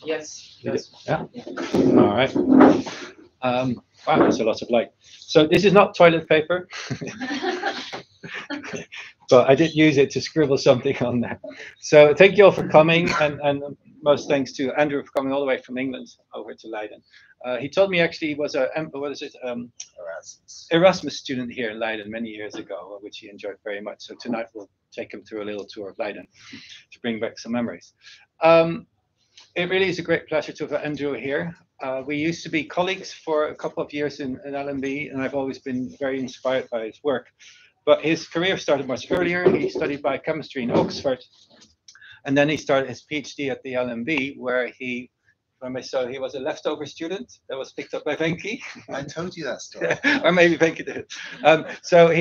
Yes. Yeah. All right. Wow, there's a lot of light. So this is not toilet paper, but I did use it to scribble something on there. So thank you all for coming, and most thanks to Andrew for coming all the way from England over to Leiden. He told me actually he was a what is it Erasmus student here in Leiden many years ago, which he enjoyed very much. So tonight we'll take him through a little tour of Leiden to bring back some memories. It really is a great pleasure to have Andrew here. We used to be colleagues for a couple of years in LMB, and I've always been very inspired by his work. But his career started much earlier. He studied biochemistry in Oxford, and then he started his PhD at the LMB, where he was a leftover student that was picked up by Venki. I told you that story. Or maybe Venki did. So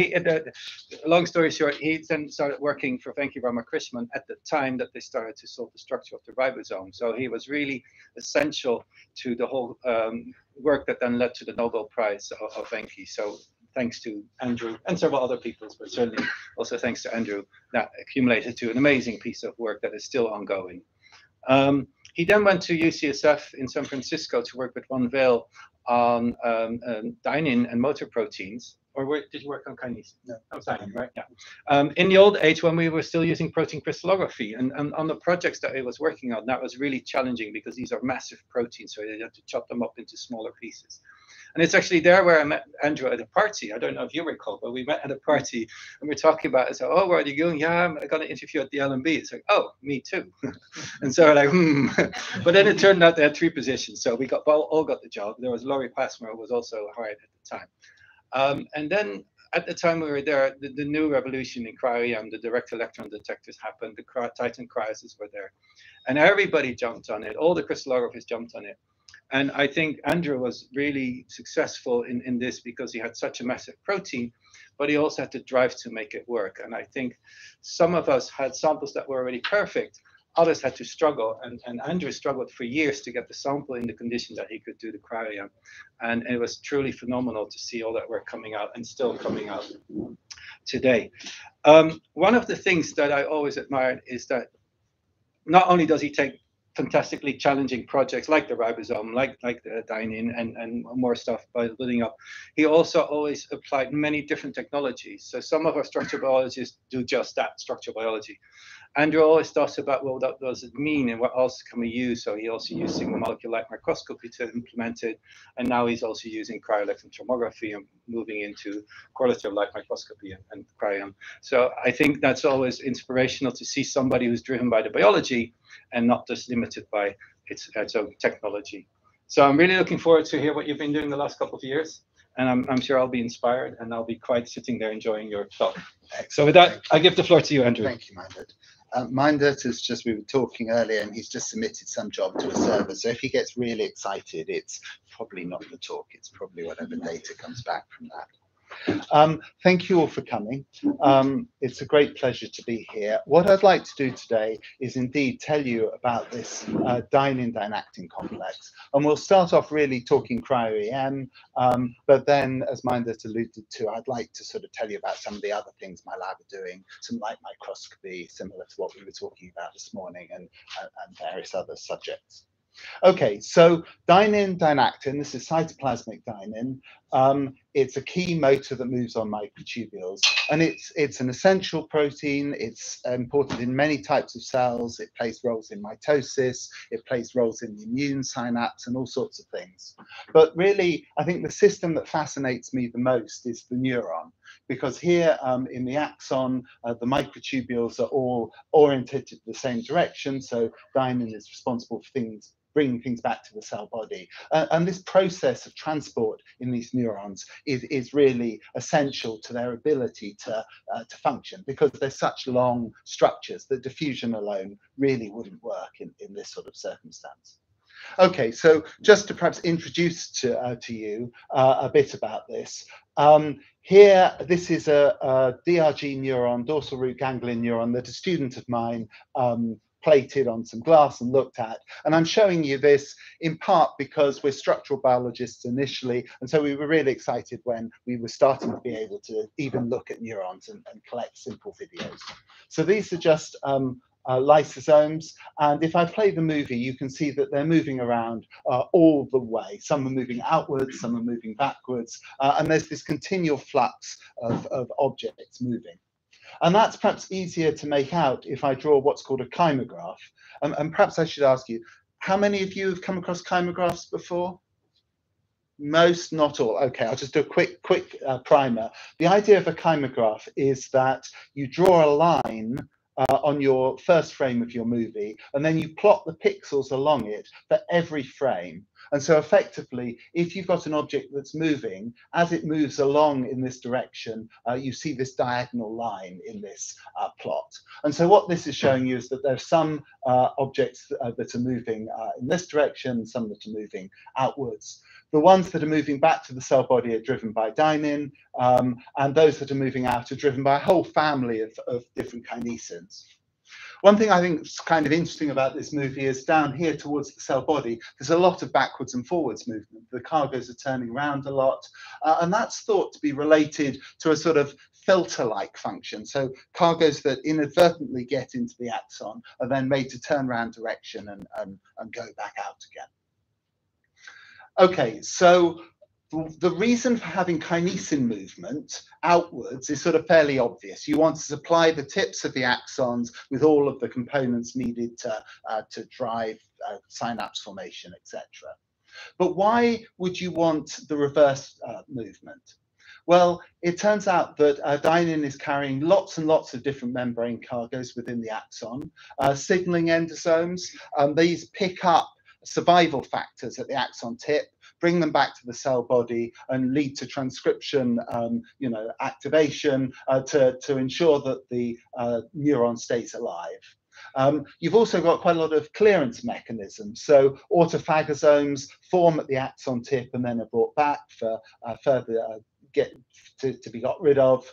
long story short, he then started working for Venki Ramakrishnan at the time that they started to solve the structure of the ribosome. So he was really essential to the whole work that then led to the Nobel Prize of Venki. So thanks to Andrew and several other people, but certainly also thanks to Andrew, that accumulated to an amazing piece of work that is still ongoing. He then went to UCSF in San Francisco to work with Ron Vail on dynein and motor proteins. Or did you work on kinase? No. Oh, dynein, right? Yeah. In the old age when we were still using protein crystallography, and on the projects that he was working on, that was really challenging because these are massive proteins, so you have to chop them up into smaller pieces. And it's actually there where I met Andrew at a party. I don't know if you recall, but we met at a party and we're talking about it. So, oh, where are you going? Yeah, I'm going to interview at the LMB. It's like, oh, me too. And so we're like, But then it turned out they had 3 positions. So we all got the job. There was Laurie Passmore, who was also hired at the time. And then at the time we were there, the new revolution in cryo-EM, the direct electron detectors happened, the Titan cryoses were there. And everybody jumped on it. All the crystallographers jumped on it. And I think Andrew was really successful in this because he had such a massive protein, but he also had the drive to make it work. And I think some of us had samples that were already perfect. Others had to struggle. And Andrew struggled for years to get the sample in the condition that he could do the cryo-EM. And it was truly phenomenal to see all that work coming out and still coming out today. One of the things that I always admired is that not only does he take fantastically challenging projects like the ribosome, like the dynein and more stuff by building up. He also always applied many different technologies. So some of our structural biologists do just that, structural biology. Andrew always talks about, well, what does it mean and what else can we use? So he also used single molecule light microscopy to implement it. And now he's also using cryo-electron tomography and moving into correlative light microscopy and cryo. So I think that's always inspirational to see somebody who's driven by the biology and not just limited by its own technology. So I'm really looking forward to hear what you've been doing the last couple of years. And I'm sure I'll be inspired and I'll be quite sitting there enjoying your talk. Excellent. So with that, I give the floor to you, Andrew. Thank you, Mindert. Mindert is just, we were talking earlier, and he's just submitted some job to a server. So if he gets really excited, it's probably not the talk. It's probably whatever data comes back from that. Thank you all for coming. It's a great pleasure to be here. What I'd like to do today is indeed tell you about this dynein dynactin complex. And we'll start off really talking cryo-EM, but then, as Mindert alluded to, I'd like to sort of tell you about some of the other things my lab are doing, some light microscopy, similar to what we were talking about this morning, and various other subjects. Okay, so dynein dynactin, this is cytoplasmic dynein. It's a key motor that moves on microtubules, and it's an essential protein. It's important in many types of cells. It plays roles in mitosis. It plays roles in the immune synapse and all sorts of things. But really, I think the system that fascinates me the most is the neuron, because here in the axon, the microtubules are all oriented the same direction. So dynein is responsible for bringing things back to the cell body. And this process of transport in these neurons is really essential to their ability to function, because they're such long structures that diffusion alone really wouldn't work in this sort of circumstance. Okay, so just to perhaps introduce to you a bit about this. Here, this is a DRG neuron, dorsal root ganglion neuron, that a student of mine plated on some glass and looked at. And I'm showing you this in part because we're structural biologists initially, and so we were really excited when we were starting to be able to even look at neurons and collect simple videos. So these are just lysosomes. And if I play the movie, you can see that they're moving around all the way. Some are moving outwards, some are moving backwards, and there's this continual flux of objects moving. And that's perhaps easier to make out if I draw what's called a kymograph. And perhaps I should ask you, how many of you have come across kymographs before? Most, not all. Okay, I'll just do a quick primer. The idea of a kymograph is that you draw a line on your first frame of your movie, and then you plot the pixels along it for every frame. And so effectively, if you've got an object that's moving, as it moves along in this direction, you see this diagonal line in this plot. And so what this is showing you is that there's some objects that are moving in this direction, some that are moving outwards. The ones that are moving back to the cell body are driven by dynein, and those that are moving out are driven by a whole family of different kinesins. One thing I think is kind of interesting about this movie is down here towards the cell body, there's a lot of backwards and forwards movement. The cargoes are turning around a lot, and that's thought to be related to a sort of filter-like function. So cargoes that inadvertently get into the axon are then made to turn around direction and go back out again. Okay, so the reason for having kinesin movement outwards is sort of fairly obvious. You want to supply the tips of the axons with all of the components needed to drive synapse formation, etc. But why would you want the reverse movement? Well, it turns out that dynein is carrying lots and lots of different membrane cargoes within the axon. Signaling endosomes, these pick up survival factors at the axon tip, bring them back to the cell body and lead to transcription, activation to ensure that the neuron stays alive. You've also got quite a lot of clearance mechanisms. So autophagosomes form at the axon tip and then are brought back for further to be got rid of.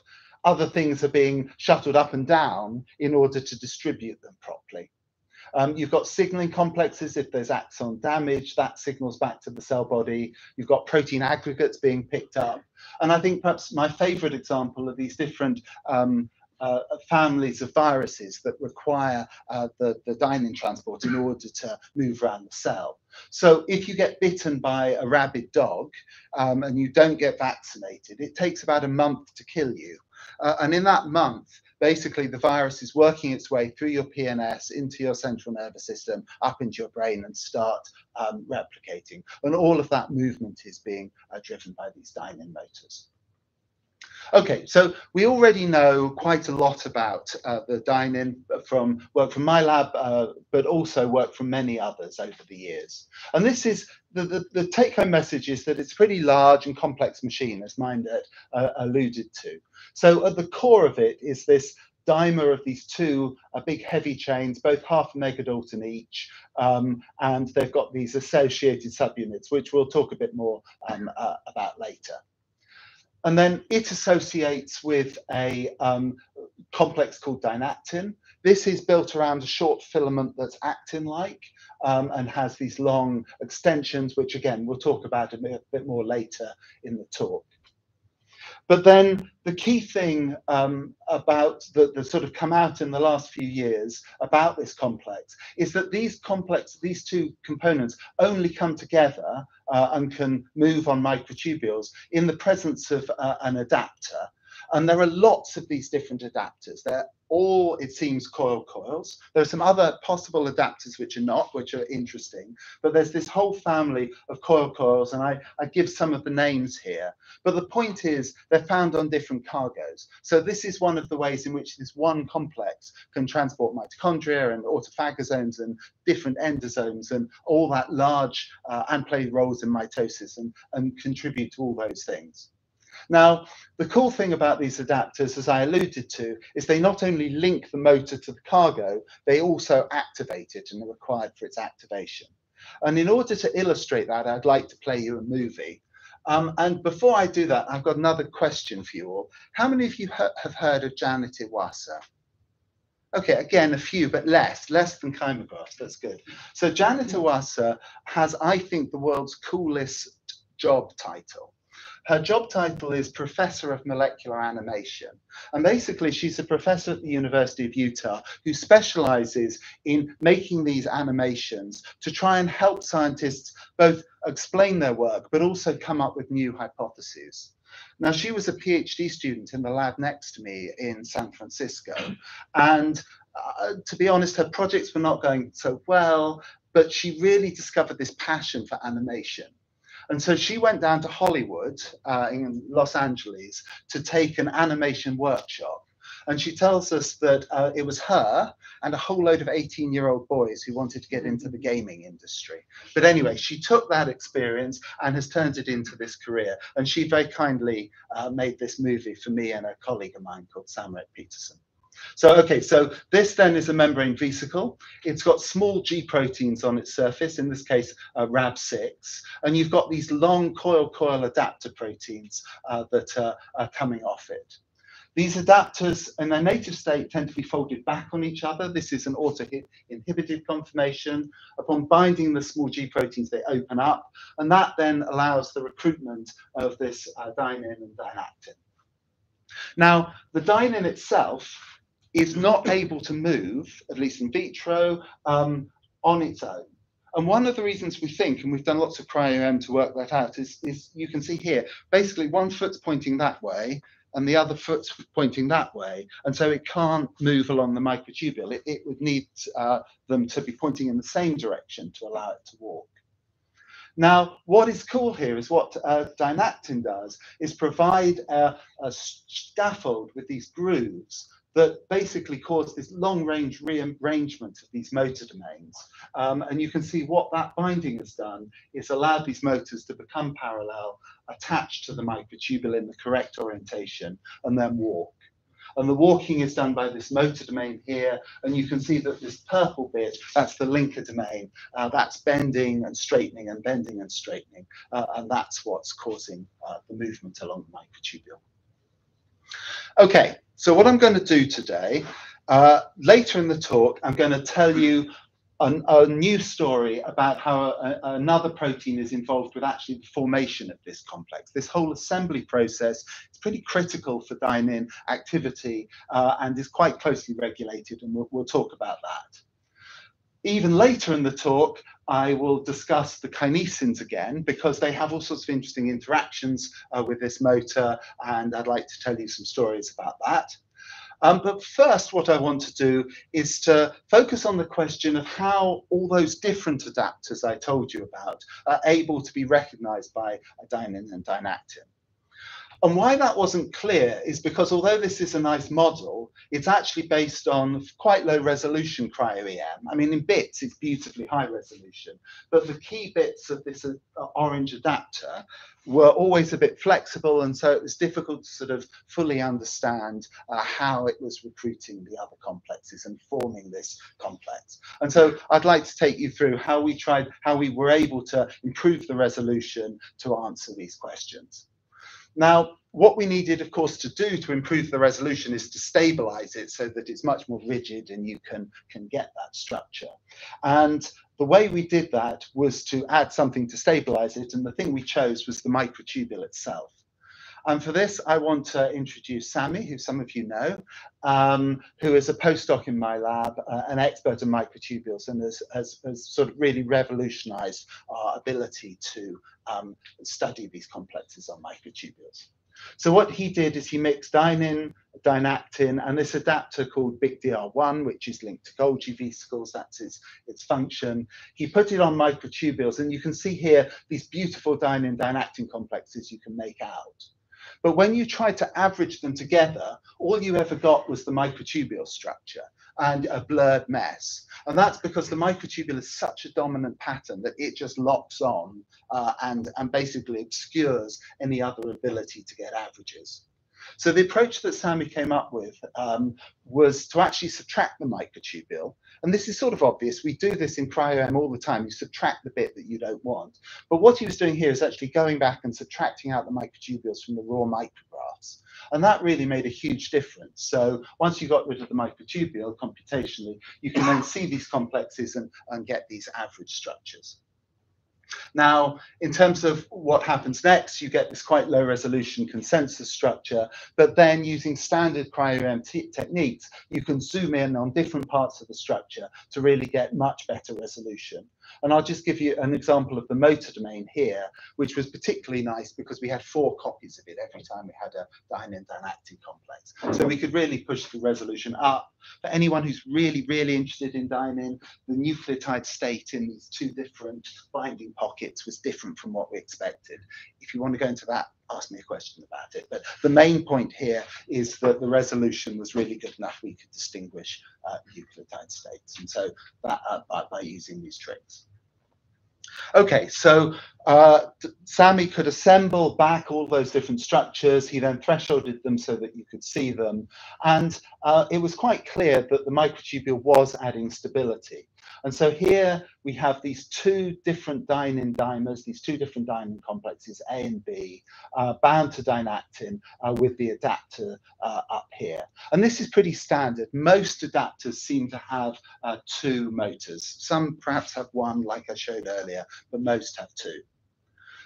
Other things are being shuttled up and down in order to distribute them properly. You've got signaling complexes. If there's axon damage, that signals back to the cell body. You've got protein aggregates being picked up. And I think perhaps my favorite example of these different families of viruses that require the dynein transport in order to move around the cell. So if you get bitten by a rabid dog and you don't get vaccinated, it takes about a month to kill you. And in that month, basically the virus is working its way through your PNS into your central nervous system, up into your brain and start replicating. And all of that movement is being driven by these dynein motors. Okay, so we already know quite a lot about the dynein from work from my lab, but also work from many others over the years. And this is the take-home message is that it's a pretty large and complex machine, as Mindert alluded to. So at the core of it is this dimer of these two big heavy chains, both half a megadalton each, and they've got these associated subunits, which we'll talk a bit more about later. And then it associates with a complex called dynactin. This is built around a short filament that's actin-like and has these long extensions, which again, we'll talk about a bit more later in the talk. But then the key thing about that sort of come out in the last few years about this complex is that these two components only come together and can move on microtubules in the presence of an adapter. And there are lots of these different adapters. They're all, it seems, coils. There are some other possible adapters which are not, which are interesting. But there's this whole family of coils, and I give some of the names here. But the point is, they're found on different cargoes. So this is one of the ways in which this one complex can transport mitochondria and autophagosomes and different endosomes and all that large and play roles in mitosis and contribute to all those things. Now, the cool thing about these adapters, as I alluded to, is they not only link the motor to the cargo, they also activate it and are required for its activation. And in order to illustrate that, I'd like to play you a movie. And before I do that, I've got another question for you all. How many of you have heard of Janet Iwasa? Okay, again, a few, but less than chymographs. That's good. So Janet Iwasa has, I think, the world's coolest job title. Her job title is Professor of Molecular Animation. And basically, she's a professor at the University of Utah who specializes in making these animations to try and help scientists both explain their work, but also come up with new hypotheses. Now, she was a PhD student in the lab next to me in San Francisco. And to be honest, her projects were not going so well, but she really discovered this passion for animation. And so she went down to Hollywood in Los Angeles to take an animation workshop. And she tells us that it was her and a whole load of 18-year-old boys who wanted to get into the gaming industry. But anyway, she took that experience and has turned it into this career. And she very kindly made this movie for me and a colleague of mine called Samret Peterson. So, okay, so this then is a membrane vesicle. It's got small G proteins on its surface, in this case, Rab6, and you've got these long coil-coil adapter proteins that are coming off it. These adapters in their native state tend to be folded back on each other. This is an auto-inhibited conformation. Upon binding the small G proteins, they open up, and that then allows the recruitment of this dynein and dynactin. Now, the dynein itself is not able to move, at least in vitro, on its own. And one of the reasons we think, and we've done lots of cryo-EM to work that out, is you can see here, basically one foot's pointing that way, and the other foot's pointing that way. And so it can't move along the microtubule. It would need them to be pointing in the same direction to allow it to walk. Now, what is cool here is what dynactin does is provide a scaffold with these grooves that basically cause this long-range rearrangement of these motor domains. And you can see what that binding has done is allowed these motors to become parallel, attached to the microtubule in the correct orientation, and then walk. And the walking is done by this motor domain here, and you can see that this purple bit, that's the linker domain, that's bending and straightening and bending and straightening, and that's what's causing the movement along the microtubule. Okay, so what I'm going to do today, later in the talk, I'm going to tell you a new story about how another protein is involved with actually the formation of this complex. This whole assembly process is pretty critical for dynein activity and is quite closely regulated, and we'll talk about that. Even later in the talk, I will discuss the kinesins again, because they have all sorts of interesting interactions with this motor, and I'd like to tell you some stories about that. But first, what I want to do is to focus on the question of how all those different adapters I told you about are able to be recognized by a dynein and dynactin. And why that wasn't clear is because although this is a nice model, it's actually based on quite low resolution cryo-EM. I mean, in bits, it's beautifully high resolution, but the key bits of this orange adapter were always a bit flexible, and so it was difficult to sort of fully understand how it was recruiting the other complexes and forming this complex. And so I'd like to take you through how we were able to improve the resolution to answer these questions. Now, what we needed, of course, to do to improve the resolution is to stabilize it so that it's much more rigid and you can get that structure. And the way we did that was to add something to stabilize it, and the thing we chose was the microtubule itself. And for this, I want to introduce Sammy, who some of you know, who is a postdoc in my lab, an expert in microtubules, and has sort of really revolutionized our ability to study these complexes on microtubules. So what he did is he mixed dynein, dynactin, and this adapter called BigDR1, which is linked to Golgi vesicles. That's its function. He put it on microtubules, and you can see here these beautiful dynein-dynactin complexes you can make out. But when you tried to average them together, all you ever got was the microtubule structure and a blurred mess. And that's because the microtubule is such a dominant pattern that it just locks on and basically obscures any other ability to get averages. So the approach that Sammy came up with was to actually subtract the microtubule. And this is sort of obvious. We do this in cryo-EM all the time. You subtract the bit that you don't want. But what he was doing here is actually going back and subtracting out the microtubules from the raw micrographs. And that really made a huge difference. So once you got rid of the microtubule computationally, you can then see these complexes and get these average structures. Now, in terms of what happens next, you get this quite low resolution consensus structure, but then using standard cryo-EM techniques, you can zoom in on different parts of the structure to really get much better resolution. And I'll just give you an example of the motor domain here, which was particularly nice because we had 4 copies of it every time we had a dynein-dynactin complex. So we could really push the resolution up. For anyone who's really, really interested in dynein, the nucleotide state in these 2 different binding pockets was different from what we expected. If you want to go into that, ask me a question about it. But the main point here is that the resolution was really good enough we could distinguish nucleotide states, and so that by using these tricks. Okay, so Sami could assemble back all those different structures. He then thresholded them so that you could see them. And it was quite clear that the microtubule was adding stability. And so here we have these 2 different dynein dimers, these 2 different dynein complexes, A and B, bound to dynactin with the adapter up here. And this is pretty standard. Most adapters seem to have 2 motors. Some perhaps have 1, like I showed earlier, but most have 2.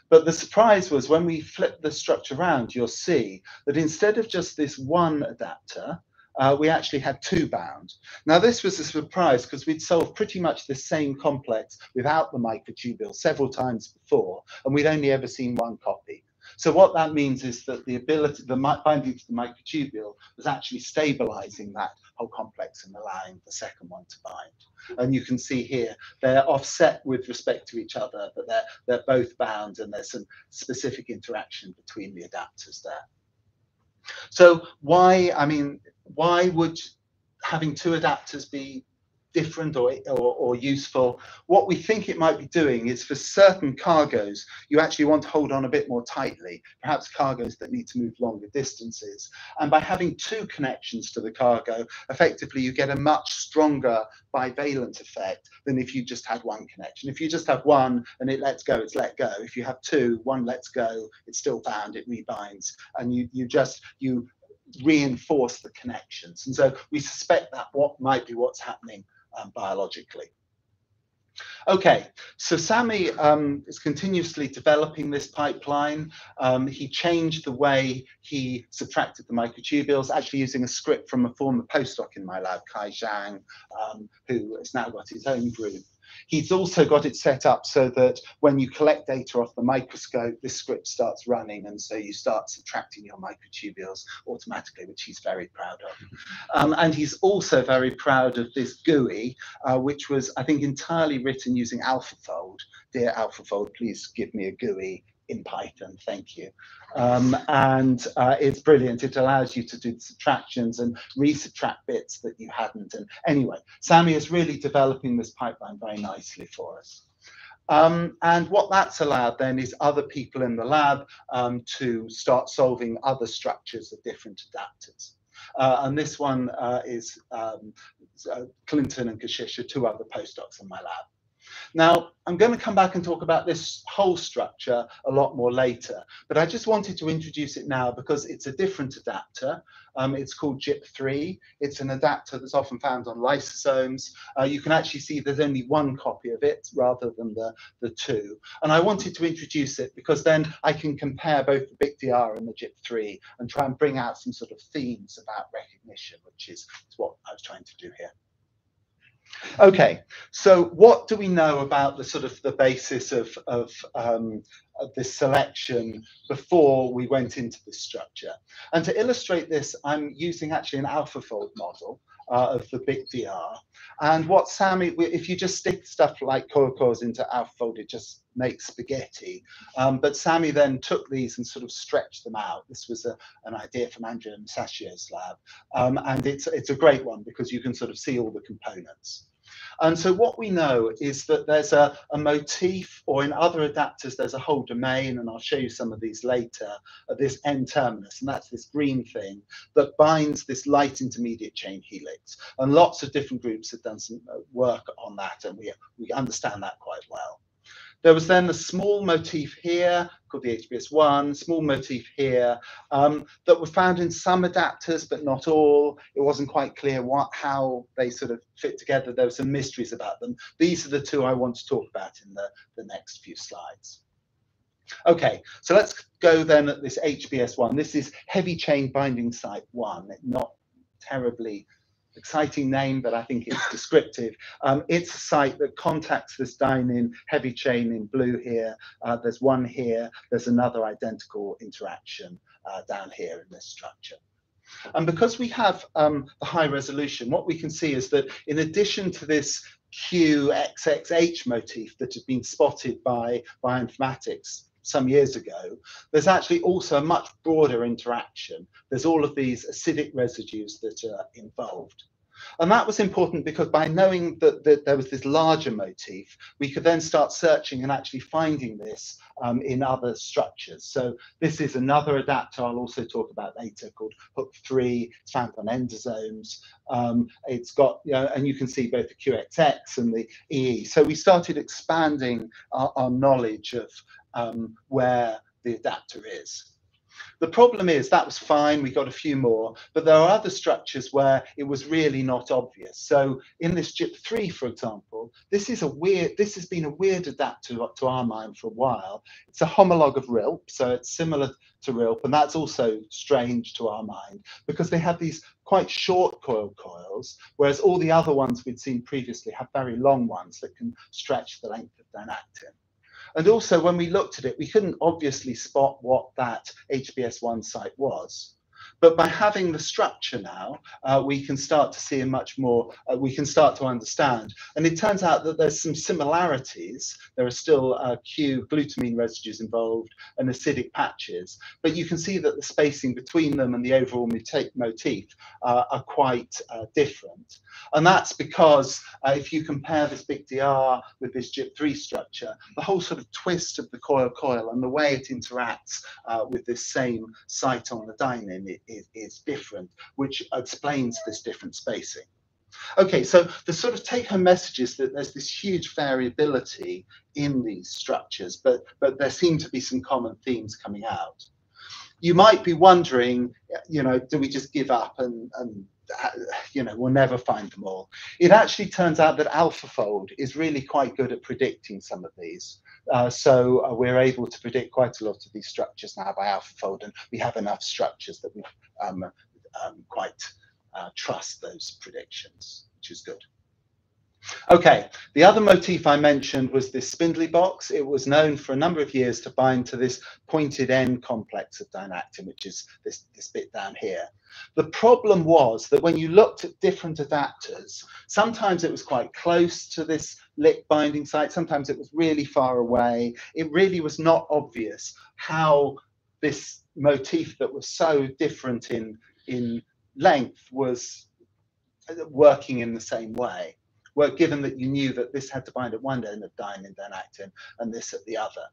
But the surprise was when we flip the structure around, you'll see that instead of just this 1 adapter, we actually had 2 bound. Now this was a surprise because we'd solved pretty much the same complex without the microtubule several times before, and we'd only ever seen 1 copy. So what that means is that the binding to the microtubule was actually stabilizing that whole complex and allowing the second one to bind. And you can see here they're offset with respect to each other, but they're both bound, and there's some specific interaction between the adapters there. So why would having 2 adapters be different or useful? What we think it might be doing is for certain cargoes, you actually want to hold on a bit more tightly, perhaps cargoes that need to move longer distances. And by having 2 connections to the cargo, effectively you get a much stronger bivalent effect than if you just had 1 connection. If you just have 1 and it lets go, it's let go. If you have 2, 1 lets go, it's still bound, it rebinds, and you reinforce the connections. And so we suspect that might be what's happening biologically. Okay, so Sami is continuously developing this pipeline. He changed the way he subtracted the microtubules, actually using a script from a former postdoc in my lab, Kai Zhang, who has now got his own group. He's also got it set up so that when you collect data off the microscope, this script starts running, and so you start subtracting your microtubules automatically, which he's very proud of. And he's also very proud of this GUI, which was, I think, entirely written using AlphaFold. Dear AlphaFold, please give me a GUI in Python, thank you. And it's brilliant. It allows you to do subtractions and resubtract bits that you hadn't. And anyway, Sami is really developing this pipeline very nicely for us. And what that's allowed then is other people in the lab to start solving other structures of different adapters. And this one is Clinton and Kashish are 2 other postdocs in my lab. Now, I'm going to come back and talk about this whole structure a lot more later, but I just wanted to introduce it now because it's a different adapter. It's called GIP3. It's an adapter that's often found on lysosomes. You can actually see there's only 1 copy of it rather than the 2. And I wanted to introduce it because then I can compare both the BICDR and the GIP3 and try and bring out some sort of themes about recognition, which is what I was trying to do here. Okay, so what do we know about the sort of the basis of this selection before we went into this structure? And to illustrate this, I'm using actually an AlphaFold model of the BICDR. And what Sami, if you just stick stuff like coils into AlphaFold, it just makes spaghetti. But Sami then took these and sort of stretched them out. This was an idea from Andrea Masacio's lab. And it's a great one because you can sort of see all the components. And so what we know is that there's a motif, or in other adapters, there's a whole domain, and I'll show you some of these later, this N-terminus, and that's this green thing that binds this light intermediate chain helix. And lots of different groups have done some work on that, and we understand that quite well. There was then a small motif here called the HBS1, small motif here, that were found in some adapters, but not all. It wasn't quite clear how they sort of fit together. There were some mysteries about them. These are the two I want to talk about in the next few slides. Okay, so let's go then at this HBS1. This is heavy chain binding site 1, not terribly exciting name, but I think it's descriptive. It's a site that contacts this dynein heavy chain in blue here. There's one here. There's another identical interaction down here in this structure. And because we have the high resolution, what we can see is that in addition to this QXXH motif that had been spotted by bioinformatics some years ago, there's actually also a much broader interaction. There's all of these acidic residues that are involved. And that was important because by knowing that there was this larger motif, we could then start searching and actually finding this in other structures. So this is another adapter I'll also talk about later called hook 3. It's found on endosomes. It's got, and you can see both the QXX and the EE. So we started expanding our knowledge of where the adapter is. The problem is that was fine, we got a few more, but there are other structures where it was really not obvious. So in this GIP3, for example, this has been a weird adapter to our mind for a while. It's a homologue of RILP, so it's similar to RILP, and that's also strange to our mind because they have these quite short coils, whereas all the other ones we'd seen previously have very long ones that can stretch the length of dynactin. And also, when we looked at it, we couldn't obviously spot what that HBS1 site was. But by having the structure now, we can start to see a much more, we can start to understand. And it turns out that there's some similarities. There are still Q-glutamine residues involved and acidic patches. But you can see that the spacing between them and the overall motif are quite different. And that's because if you compare this big DR with this GIP3 structure, the whole sort of twist of the coil and the way it interacts with this same site on the dynein is different, which explains this different spacing. Okay, so the sort of take-home message is that there's this huge variability in these structures, but there seem to be some common themes coming out. You might be wondering, do we just give up and we'll never find them all? It actually turns out that AlphaFold is really quite good at predicting some of these. So we're able to predict quite a lot of these structures now by AlphaFold, and we have enough structures that we quite trust those predictions, which is good. Okay, the other motif I mentioned was this spindly box. It was known for a number of years to bind to this pointed end complex of dynactin, which is this bit down here. The problem was that when you looked at different adapters, sometimes it was quite close to this Lick binding site, sometimes it was really far away. It really was not obvious how this motif that was so different in length was working in the same way. Well, given that you knew that this had to bind at one end of dynactin and this at the other.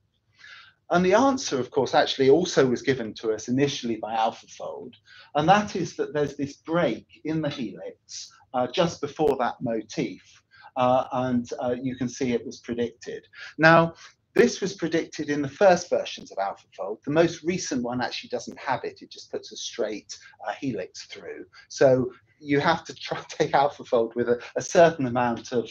And the answer, of course, actually also was given to us initially by AlphaFold, and that is that there's this break in the helix just before that motif, and you can see it was predicted. Now, this was predicted in the first versions of AlphaFold. The most recent one actually doesn't have it. It just puts a straight helix through. So you have to try to take AlphaFold with a certain amount of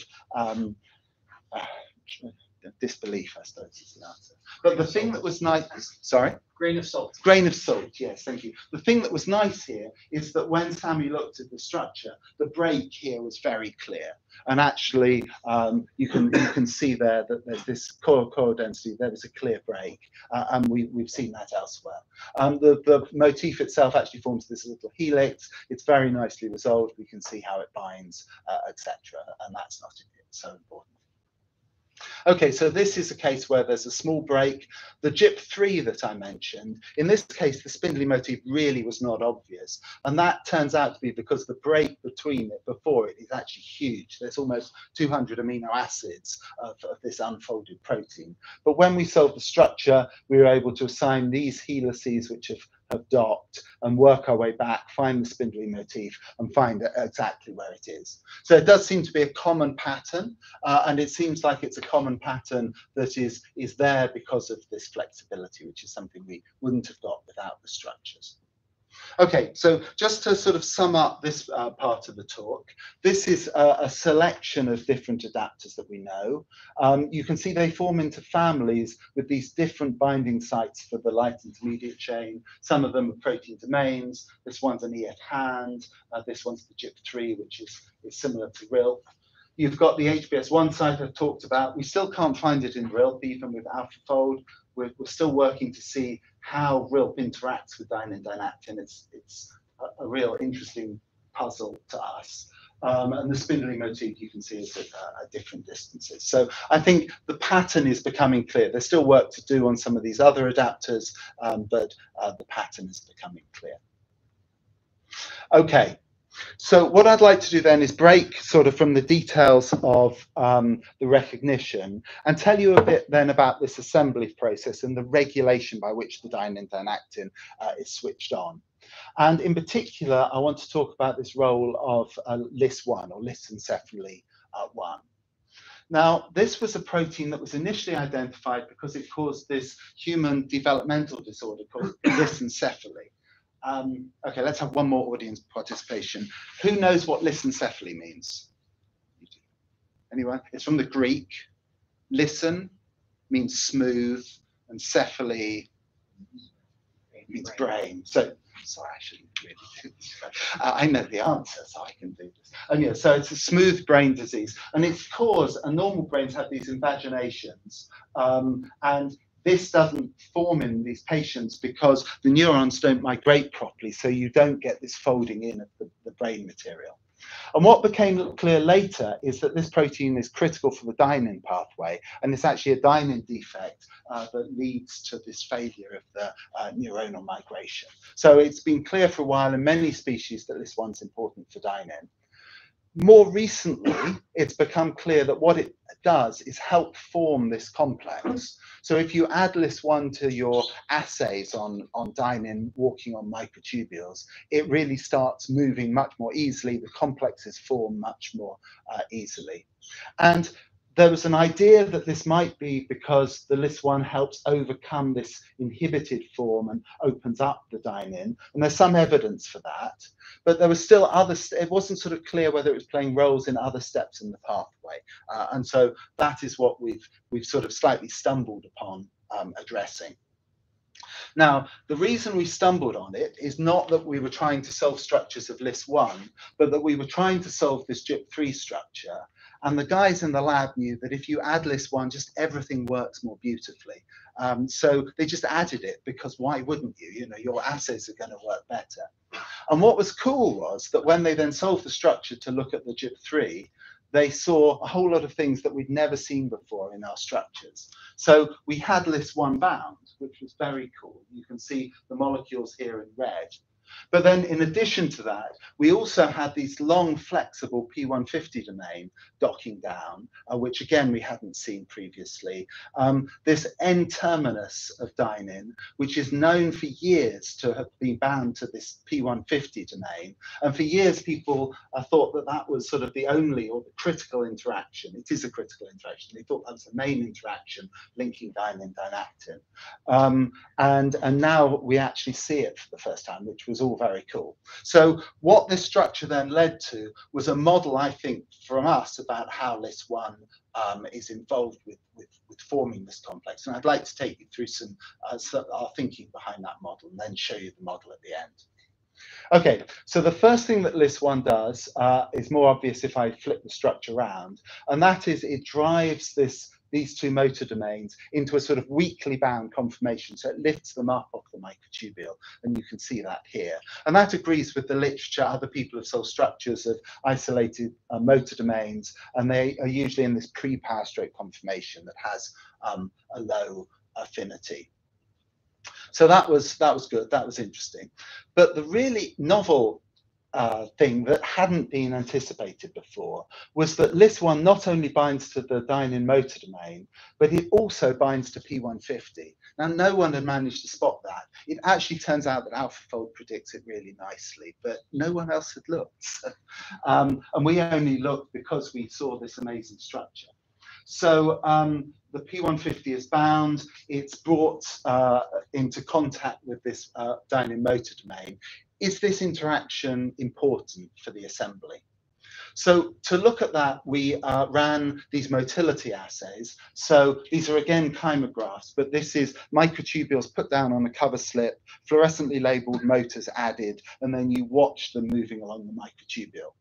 disbelief, I suppose, is the answer. But the thing that was nice, sorry? Grain of salt. Grain of salt, yes, thank you. The thing that was nice here is that when Sammy looked at the structure, the break here was very clear. And actually, you can see there that there's this coil density, there was a clear break, and we've seen that elsewhere. The motif itself actually forms this little helix. It's very nicely resolved. We can see how it binds, etc. And that's not so important. Okay, so this is a case where there's a small break. The GIP3 that I mentioned, in this case, the spindly motif really was not obvious. And that turns out to be because the break between it, before it, is actually huge. There's almost 200 amino acids of this unfolded protein. But when we solved the structure, we were able to assign these helices, which have have docked and work our way back, find the spindly motif and find exactly where it is. So it does seem to be a common pattern, and it seems like it's a common pattern that is there because of this flexibility, which is something we wouldn't have got without the structures. Okay, so just to sort of sum up this part of the talk, this is a selection of different adapters that we know. You can see they form into families with these different binding sites for the light intermediate chain. Some of them are protein domains. This one's an EF hand. This one's the GIP3, which is similar to RILP. You've got the HBS1 site I've talked about. We still can't find it in RILP, even with AlphaFold. We're still working to see how RILP interacts with dynein dynactin. It's a real interesting puzzle to us. And the spindly motif you can see is at different distances. So I think the pattern is becoming clear. There's still work to do on some of these other adapters, but the pattern is becoming clear. Okay. So what I'd like to do then is break sort of from the details of the recognition and tell you a bit then about this assembly process and the regulation by which the dynein dynactin is switched on. And in particular, I want to talk about this role of LIS1 or lysencephaly 1. Now, this was a protein that was initially identified because it caused this human developmental disorder called lysencephaly. Okay, let's have one more audience participation. Who knows what lysencephaly means? Anyone? It's from the Greek. Listen means smooth, and cephaly means brain. So, sorry, I shouldn't really do this. I know the answer, so I can do this. And yeah, so it's a smooth brain disease, and it's caused, and normal brains have these invaginations, and this doesn't form in these patients because the neurons don't migrate properly, so you don't get this folding in of the brain material. And what became clear later is that this protein is critical for the dynein pathway, and it's actually a dynein defect that leads to this failure of the neuronal migration. So it's been clear for a while in many species that this one's important for dynein. More recently, it's become clear that what it does is help form this complex. So if you add LIS1 to your assays on dynein walking on microtubules, it really starts moving much more easily. The complexes form much more easily. And there was an idea that this might be because the LIS1 helps overcome this inhibited form and opens up the dynein, and there's some evidence for that. But there was still it wasn't sort of clear whether it was playing roles in other steps in the pathway. And so that is what we've sort of slightly stumbled upon addressing. Now, the reason we stumbled on it is not that we were trying to solve structures of LIS1, but that we were trying to solve this GIP3 structure. And the guys in the lab knew that if you add LIS1, just everything works more beautifully. So they just added it because why wouldn't you? You know, your assays are going to work better. And what was cool was that when they then solved the structure to look at the GIP3, they saw a whole lot of things that we'd never seen before in our structures. So we had LIS1 bound, which was very cool. You can see the molecules here in red. But then in addition to that, we also had these long flexible P150 domain docking down, which again, we hadn't seen previously. This N-terminus of dynein, which is known for years to have been bound to this P150 domain. And for years, people thought that that was sort of the only or the critical interaction. It is a critical interaction. They thought that was the main interaction linking dynein dynactin. And now we actually see it for the first time, which was all very cool. So what this structure then led to was a model, I think, from us about how LIS1 is involved with forming this complex. And I'd like to take you through some our thinking behind that model and then show you the model at the end. Okay, so the first thing that LIS1 does is more obvious if I flip the structure around, and that is it drives these two motor domains into a sort of weakly bound conformation. So it lifts them up off the microtubule, and you can see that here. And that agrees with the literature. Other people have solved structures of isolated motor domains, and they are usually in this pre-power stroke conformation that has a low affinity. So that was good, that was interesting. But the really novel thing that hadn't been anticipated before was that LIS1 not only binds to the dynein motor domain, but it also binds to P150. Now, no one had managed to spot that. It actually turns out that AlphaFold predicts it really nicely, but no one else had looked. And we only looked because we saw this amazing structure. So the P150 is bound, it's brought into contact with this dynein motor domain. Is this interaction important for the assembly? So to look at that, we ran these motility assays. So these are again chymographs, but this is microtubules put down on a cover slip, fluorescently labeled motors added, and then you watch them moving along the microtubule.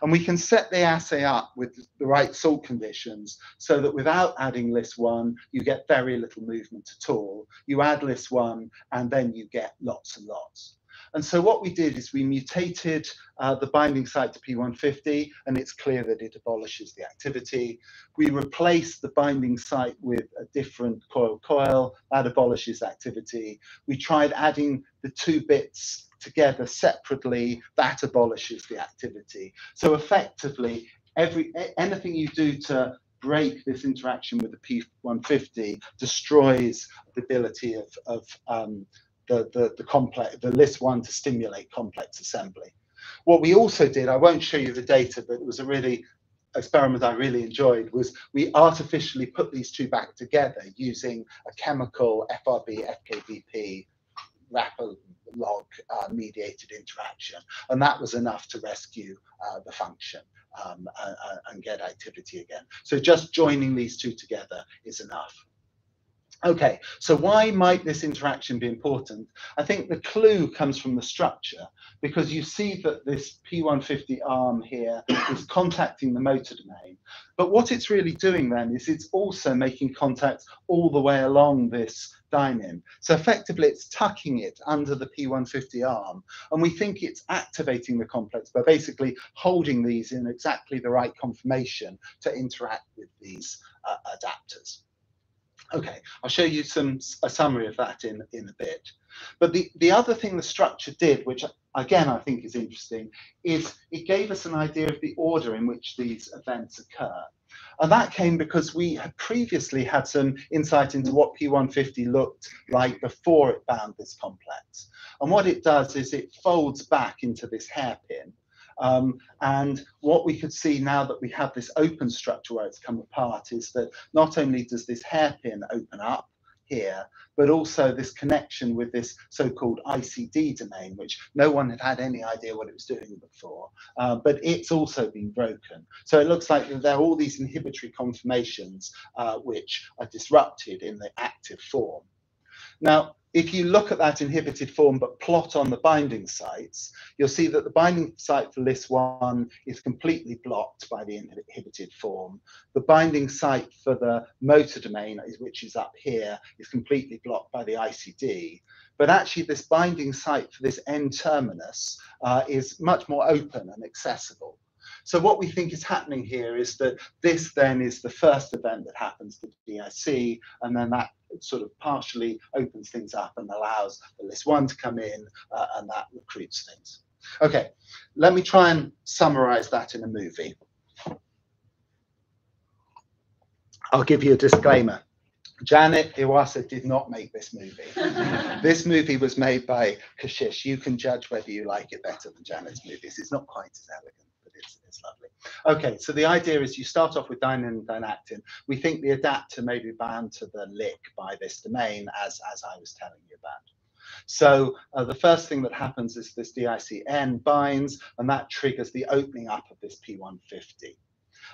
And we can set the assay up with the right salt conditions so that without adding LIS1, you get very little movement at all. You add LIS1 and then you get lots and lots. And so what we did is we mutated the binding site to P150, and it's clear that it abolishes the activity. We replaced the binding site with a different coil, that abolishes activity. We tried adding the two bits together separately, that abolishes the activity. So effectively, anything you do to break this interaction with the P150 destroys the ability of the LIS1 to stimulate complex assembly. What we also did, I won't show you the data, but it was a really experiment I really enjoyed, was we artificially put these two back together using a chemical FRB FKBP wrapper log mediated interaction, and that was enough to rescue the function and get activity again. So just joining these two together is enough. Okay, so why might this interaction be important? I think the clue comes from the structure, because you see that this P150 arm here is contacting the motor domain. But what it's really doing then is it's also making contact all the way along this dynein. So effectively, it's tucking it under the P150 arm. And we think it's activating the complex by basically holding these in exactly the right conformation to interact with these adapters. Okay, I'll show you a summary of that in a bit. But the other thing the structure did, which again I think is interesting, is it gave us an idea of the order in which these events occur. And that came because we had previously had some insight into what P150 looked like before it bound this complex. And what it does is it folds back into this hairpin. And what we could see now that we have this open structure where it's come apart is that not only does this hairpin open up here, but also this connection with this so-called ICD domain, which no one had any idea what it was doing before, but it's also been broken. So it looks like there are all these inhibitory conformations which are disrupted in the active form. Now, if you look at that inhibited form but plot on the binding sites, you'll see that the binding site for LIS1 is completely blocked by the inhibited form. The binding site for the motor domain, which is up here, is completely blocked by the ICD. But actually, this binding site for this N-terminus is much more open and accessible. So what we think is happening here is that this then is the first event that happens to DIC, and then that sort of partially opens things up and allows the LIS1 to come in, and that recruits things. Okay, let me try and summarize that in a movie. I'll give you a disclaimer. Janet Iwasa did not make this movie. This movie was made by Kashish. You can judge whether you like it better than Janet's movies. It's not quite as elegant, but it's lovely. Okay, so the idea is you start off with dynein and dynactin. We think the adapter may be bound to the lick by this domain, as I was telling you about. So the first thing that happens is this DICN binds, and that triggers the opening up of this P150.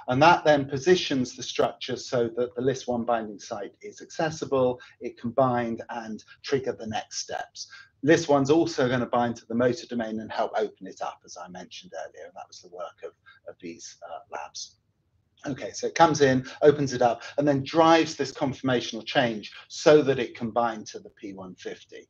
And that then positions the structure so that the LIS1 binding site is accessible, it can bind and trigger the next steps. LIS1's also going to bind to the motor domain and help open it up, as I mentioned earlier, and that was the work of these labs. Okay, so it comes in, opens it up, and then drives this conformational change so that it can bind to the P150.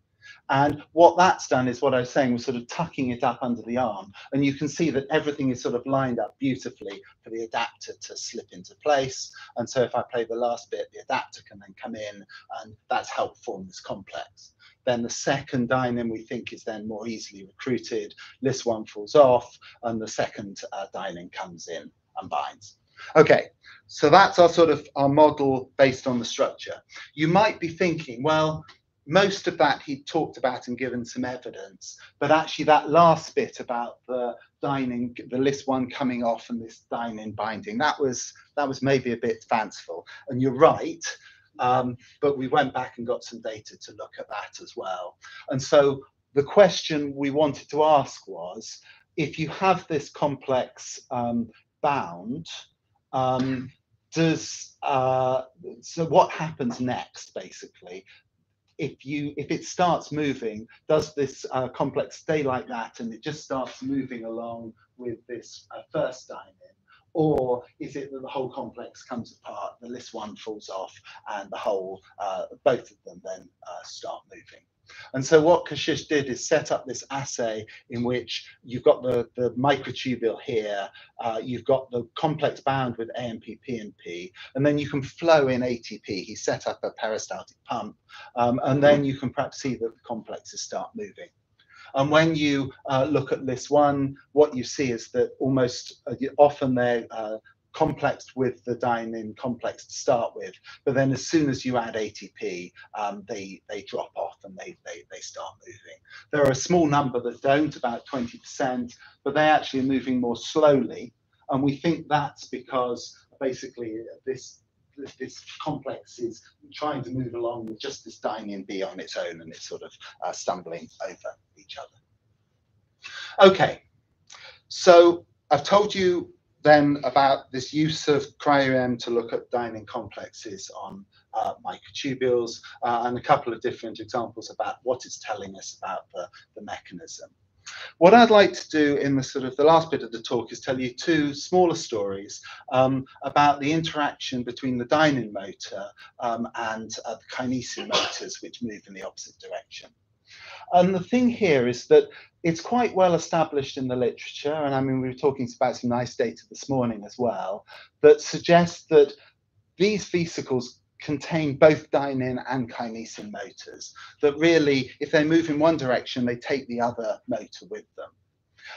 And what that's done is what I was saying, was sort of tucking it up under the arm. And you can see that everything is sort of lined up beautifully for the adapter to slip into place. And so if I play the last bit, the adapter can then come in, and that's helped form this complex. Then the second dynein we think is then more easily recruited. This one falls off, and the second dynein comes in and binds. Okay, so that's our sort of our model based on the structure. You might be thinking, well, most of that he talked about and given some evidence, but actually that last bit about the dynein, the Lys1 coming off and this dynein binding, that was maybe a bit fanciful. And you're right, but we went back and got some data to look at that as well. And so the question we wanted to ask was, if you have this complex bound, so what happens next, basically? If it starts moving, does this complex stay like that and it just starts moving along with this first dynein? Or is it that the whole complex comes apart, the Lys1 falls off, and the whole, both of them then start moving? And so what Kashish did is set up this assay in which you've got the microtubule here, you've got the complex bound with AMP, PNP, and then you can flow in ATP. He set up a peristaltic pump, and then you can perhaps see that the complexes start moving. And when you look at Lys1, what you see is that almost often they're complexed with the dynein complex to start with, but then as soon as you add ATP, they drop off and they start moving. There are a small number that don't, about 20%, but they actually are moving more slowly, and we think that's because basically this complex is trying to move along with just this dynein B on its own, and it's sort of stumbling over each other. Okay, so I've told you then about this use of cryo-EM to look at dynein complexes on microtubules, and a couple of different examples about what it's telling us about the mechanism. What I'd like to do in the sort of the last bit of the talk is tell you two smaller stories about the interaction between the dynein motor and the kinesin motors, which move in the opposite direction. And the thing here is that it's quite well established in the literature, and I mean, we were talking about some nice data this morning as well, that suggests that these vesicles contain both dynein and kinesin motors, that really, if they move in one direction, they take the other motor with them.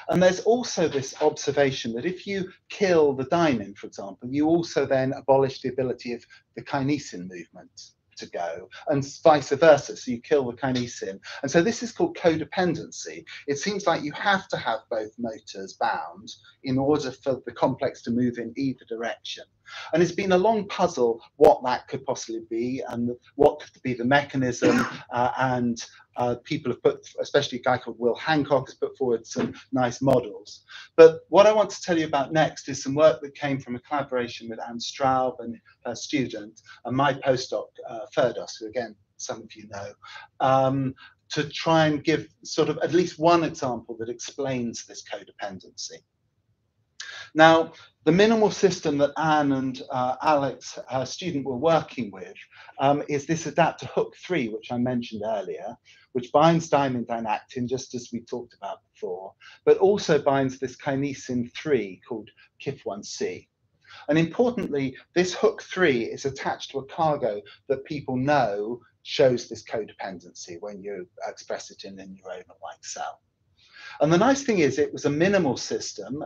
And there's also this observation that if you kill the dynein, for example, you also then abolish the ability of the kinesin movement to go, and vice versa. So you kill the kinesin. And so this is called codependency. It seems like you have to have both motors bound in order for the complex to move in either direction. And it's been a long puzzle what that could possibly be and what could be the mechanism, and people have put, especially a guy called Will Hancock has put forward some nice models. But what I want to tell you about next is some work that came from a collaboration with Anne Straub and her student and my postdoc, Ferdos, who again, some of you know, to try and give sort of at least one example that explains this codependency. Now, the minimal system that Anne and Alex, her student, were working with is this adapter hook 3, which I mentioned earlier, which binds dynein dynactin, just as we talked about before, but also binds this kinesin 3 called KIF1C. And importantly, this hook 3 is attached to a cargo that people know shows this codependency when you express it in a neuronal-like cell. And the nice thing is it was a minimal system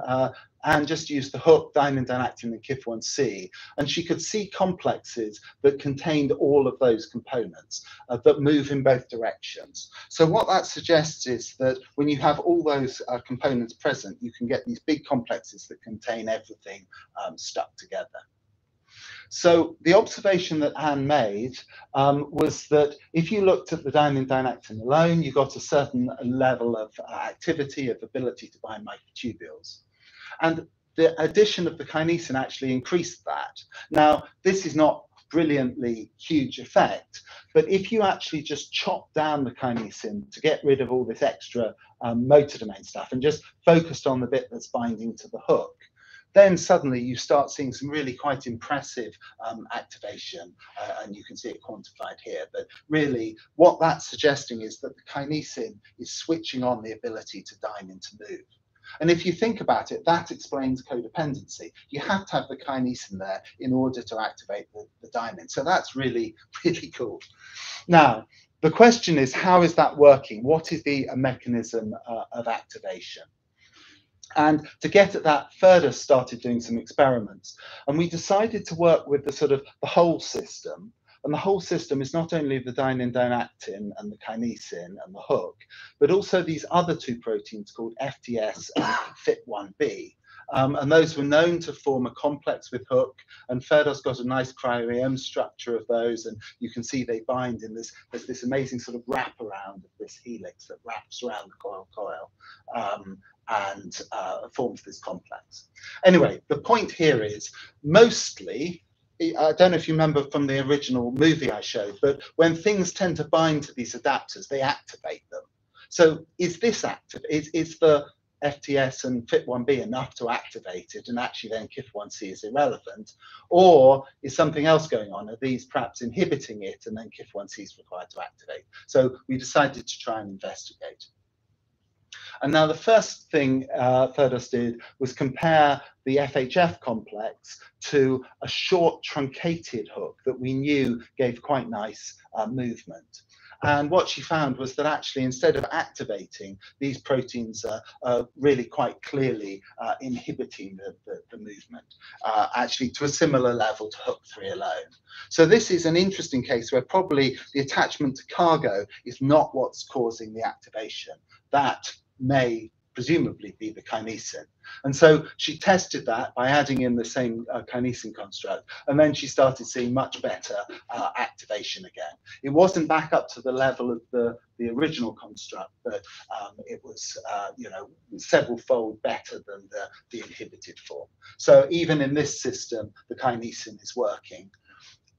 and just used the hook, dynein dynactin, and KIF1C. And she could see complexes that contained all of those components that move in both directions. So what that suggests is that when you have all those components present, you can get these big complexes that contain everything stuck together. So the observation that Anne made was that if you looked at the dynein dynactin alone, you got a certain level of activity, of ability to bind microtubules. And the addition of the kinesin actually increased that. Now, this is not brilliantly huge effect, but if you actually just chop down the kinesin to get rid of all this extra motor domain stuff and just focused on the bit that's binding to the hook, then suddenly you start seeing some really quite impressive activation, and you can see it quantified here. But really, what that's suggesting is that the kinesin is switching on the ability to dynein to move. And if you think about it, that explains codependency. You have to have the kinesin there in order to activate the dynein. So that's really, really cool. Now, the question is, how is that working? What is the mechanism of activation? And to get at that, Ferda started doing some experiments. And we decided to work with the whole system. And the whole system is not only the dynein, dynactin, and the kinesin and the hook, but also these other two proteins called FTS and FIT1B. And those were known to form a complex with hook, and Ferda's got a nice cryo-EM structure of those, and you can see they bind in there's this amazing sort of wraparound of this helix that wraps around the coil. And forms this complex. Anyway, the point here is mostly, I don't know if you remember from the original movie I showed, but when things tend to bind to these adapters, they activate them. So is this active? Is the FTS and FIT1B enough to activate it, and actually then KIF1C is irrelevant? Or is something else going on? Are these perhaps inhibiting it, and then KIF1C is required to activate? So we decided to try and investigate. And now the first thing Ferdas did was compare the FHF complex to a short truncated hook that we knew gave quite nice movement. And what she found was that actually, instead of activating, these proteins are really quite clearly inhibiting the movement, actually to a similar level to hook 3 alone. So this is an interesting case where probably the attachment to cargo is not what's causing the activation. That may presumably be the kinesin. And so she tested that by adding in the same kinesin construct, and then she started seeing much better activation again. It wasn't back up to the level of the original construct, but it was several fold better than the inhibited form. So even in this system, the kinesin is working.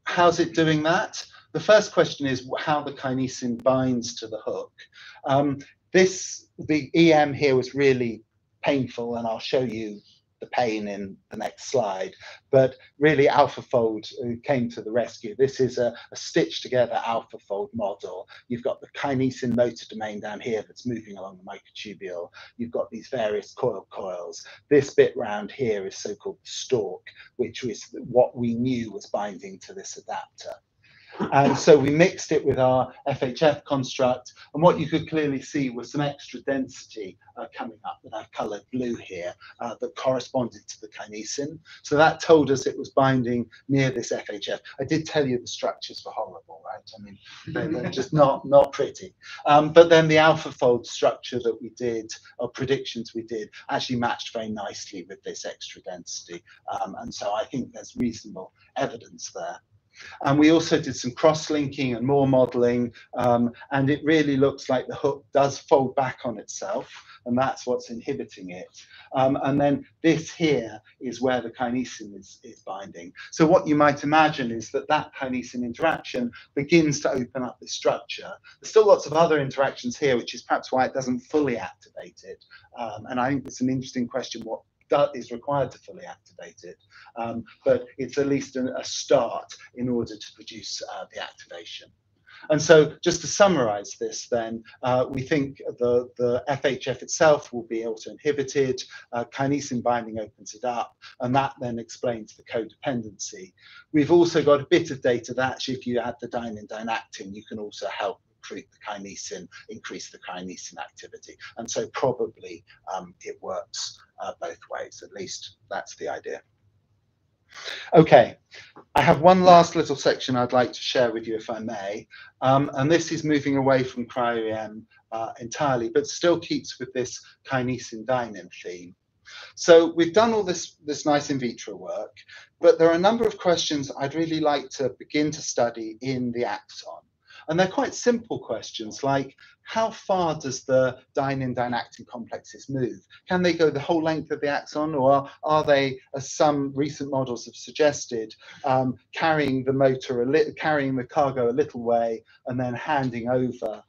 How's it doing that? The first question is how the kinesin binds to the hook. The EM here was really painful, and I'll show you the pain in the next slide. But really, AlphaFold came to the rescue. This is a stitched together AlphaFold model. You've got the kinesin motor domain down here that's moving along the microtubule. You've got these various coils. This bit round here is so-called the stalk, which was what we knew was binding to this adapter. And so we mixed it with our FHF construct, and what you could clearly see was some extra density coming up that I've coloured blue here that corresponded to the kinesin. So that told us it was binding near this FHF. I did tell you the structures were horrible, right? I mean, they're just not pretty. But then the AlphaFold structure that we did, or predictions we did, actually matched very nicely with this extra density. And so I think there's reasonable evidence there. And we also did some cross-linking and more modeling, and it really looks like the hook does fold back on itself, and that's what's inhibiting it. And then this here is where the kinesin is binding. So what you might imagine is that kinesin interaction begins to open up the structure. There's still lots of other interactions here, which is perhaps why it doesn't fully activate it. And I think it's an interesting question what is required to fully activate it, but it's at least a start in order to produce the activation. And so just to summarize this then, we think the FHF itself will be auto-inhibited, kinesin binding opens it up, and that then explains the codependency. We've also got a bit of data that actually if you add the dynein dynactin, you can also help recruit the kinesin, increase the kinesin activity. And so probably it works both ways, at least that's the idea. Okay, I have one last little section I'd like to share with you, if I may, and this is moving away from cryo-EM entirely, but still keeps with this kinesin dynein theme. So we've done all this nice in vitro work, but there are a number of questions I'd really like to begin to study in the axon. And they're quite simple questions like, how far does the dynein-dynactin complexes move? Can they go the whole length of the axon, or are they, as some recent models have suggested, carrying the cargo a little way and then handing over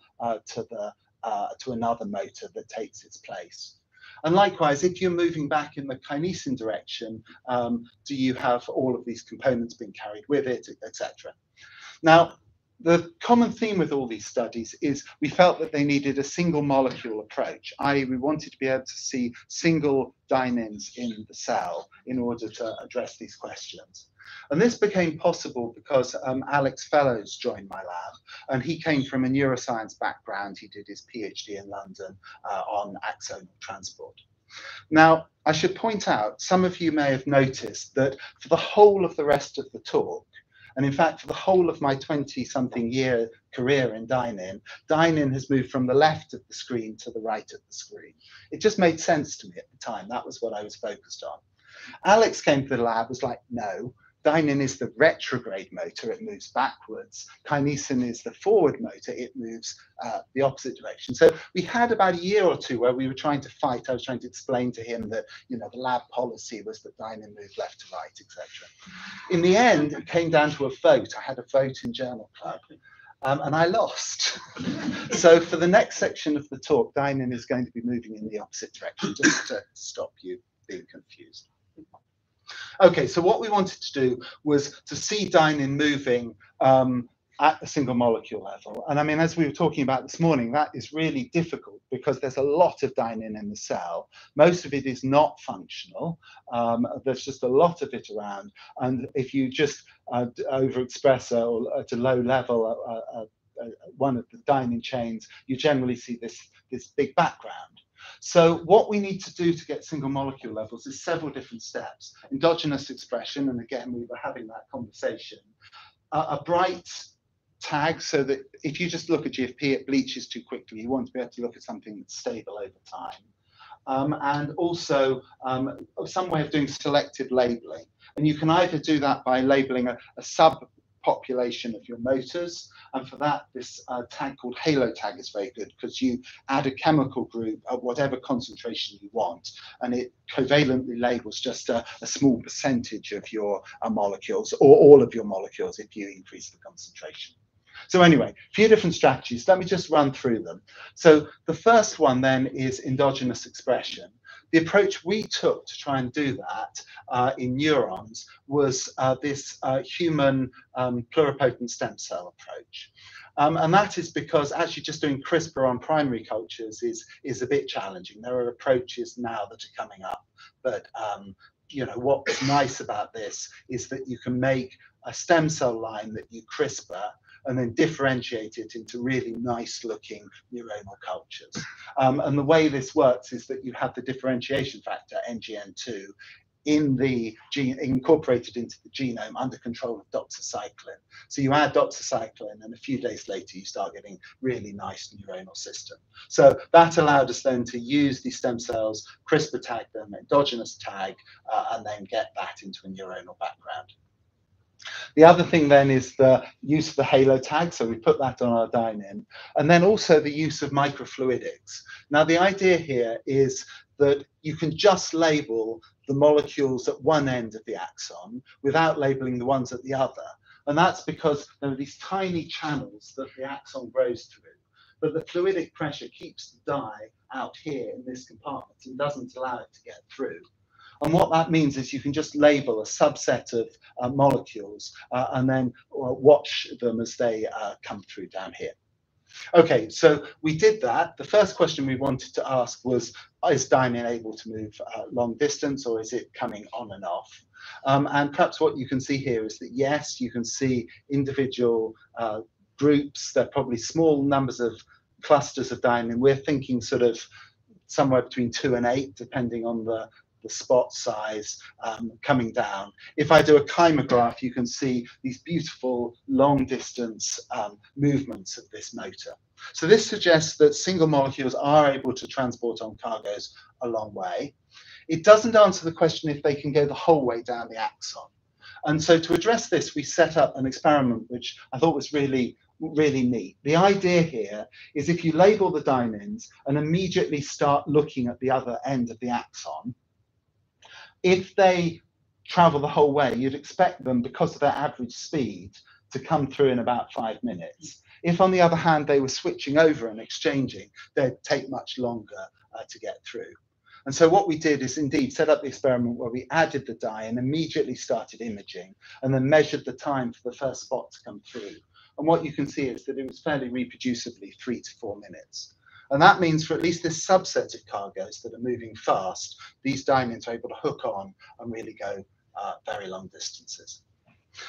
to another motor that takes its place? And likewise, if you're moving back in the kinesin direction, do you have all of these components being carried with it, etc.? Now, the common theme with all these studies is we felt that they needed a single molecule approach, i.e. we wanted to be able to see single dynins in the cell in order to address these questions. And this became possible because Alex Fellows joined my lab, and he came from a neuroscience background. He did his PhD in London on axonal transport. Now, I should point out, some of you may have noticed that for the whole of the rest of the talk, and in fact, for the whole of my 20-something year career in dynein has moved from the left of the screen to the right of the screen. It just made sense to me at the time. That was what I was focused on. Alex came to the lab, was like, no, dynein is the retrograde motor, it moves backwards. Kinesin is the forward motor, it moves the opposite direction. So we had about a year or two where we were trying to fight. I was trying to explain to him that, you know, the lab policy was that dynein moved left to right, etc. In the end, it came down to a vote. I had a vote in Journal Club. And I lost. So for the next section of the talk, dynein is going to be moving in the opposite direction, just to stop you being confused. Okay, so what we wanted to do was to see dynein moving at the single molecule level. And I mean, as we were talking about this morning, that is really difficult because there's a lot of dynein in the cell. Most of it is not functional. There's just a lot of it around. And if you just overexpress or at a low level one of the dynein chains, you generally see this big background. So what we need to do to get single molecule levels is several different steps. Endogenous expression, and again, we were having that conversation. A bright tag, so that if you just look at GFP, it bleaches too quickly. You want to be able to look at something that's stable over time. And also some way of doing selective labeling. And you can either do that by labeling a subpopulation of your motors, and for that, this tag called halo tag is very good because you add a chemical group at whatever concentration you want, and it covalently labels just a small percentage of your molecules, or all of your molecules if you increase the concentration. So anyway, a few different strategies. Let me just run through them. So the first one then is endogenous expression. The approach we took to try and do that in neurons was this human pluripotent stem cell approach. And that is because actually just doing CRISPR on primary cultures is a bit challenging. There are approaches now that are coming up, but you know, what's nice about this is that you can make a stem cell line that you CRISPR and then differentiate it into really nice looking neuronal cultures. And the way this works is that you have the differentiation factor, NGN2, in the gene, incorporated into the genome under control of doxycycline. So you add doxycycline and a few days later you start getting really nice neuronal system. So that allowed us then to use these stem cells, CRISPR tag them, endogenous tag, and then get that into a neuronal background. The other thing then is the use of the halo tag, so we put that on our dynein, and then also the use of microfluidics. Now the idea here is that you can just label the molecules at one end of the axon without labeling the ones at the other, and that's because there are these tiny channels that the axon grows through, but the fluidic pressure keeps the dye out here in this compartment and doesn't allow it to get through. And what that means is you can just label a subset of molecules and then watch them as they come through down here. Okay, so we did that. The first question we wanted to ask was, is dynein able to move long distance, or is it coming on and off? And perhaps what you can see here is that, yes, you can see individual groups. They're probably small numbers of clusters of dynein. We're thinking sort of somewhere between 2 and 8, depending on the spot size coming down. If I do a chymograph, you can see these beautiful long distance movements of this motor. So this suggests that single molecules are able to transport on cargoes a long way. It doesn't answer the question if they can go the whole way down the axon. And so to address this, we set up an experiment which I thought was really neat. The idea here is if you label the dynins and immediately start looking at the other end of the axon, if they travel the whole way, you'd expect them, because of their average speed, to come through in about 5 minutes. If, on the other hand, they were switching over and exchanging, they'd take much longer to get through. And so what we did is indeed set up the experiment where we added the dye and immediately started imaging and then measured the time for the first spot to come through. And what you can see is that it was fairly reproducibly 3 to 4 minutes. And that means for at least this subset of cargoes that are moving fast, these dyneins are able to hook on and really go very long distances.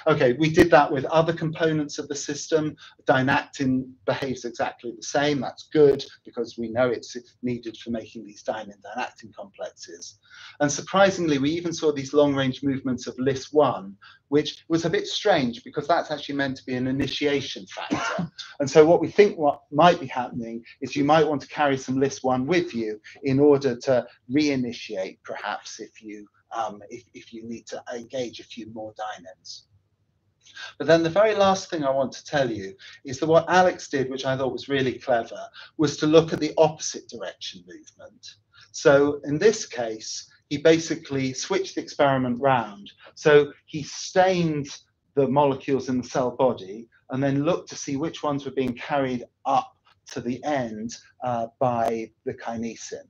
Okay, we did that with other components of the system. Dynactin behaves exactly the same. That's good because we know it's needed for making these dynein-dynactin complexes. And surprisingly, we even saw these long-range movements of LIS1, which was a bit strange because that's actually meant to be an initiation factor. And so what we think what might be happening is you might want to carry some LIS1 with you in order to reinitiate, perhaps, if you need to engage a few more dyneins. But then the very last thing I want to tell you is that what Alex did, which I thought was really clever, was to look at the opposite direction movement. So in this case, he basically switched the experiment round. So he stained the molecules in the cell body and then looked to see which ones were being carried up to the end by the kinesin.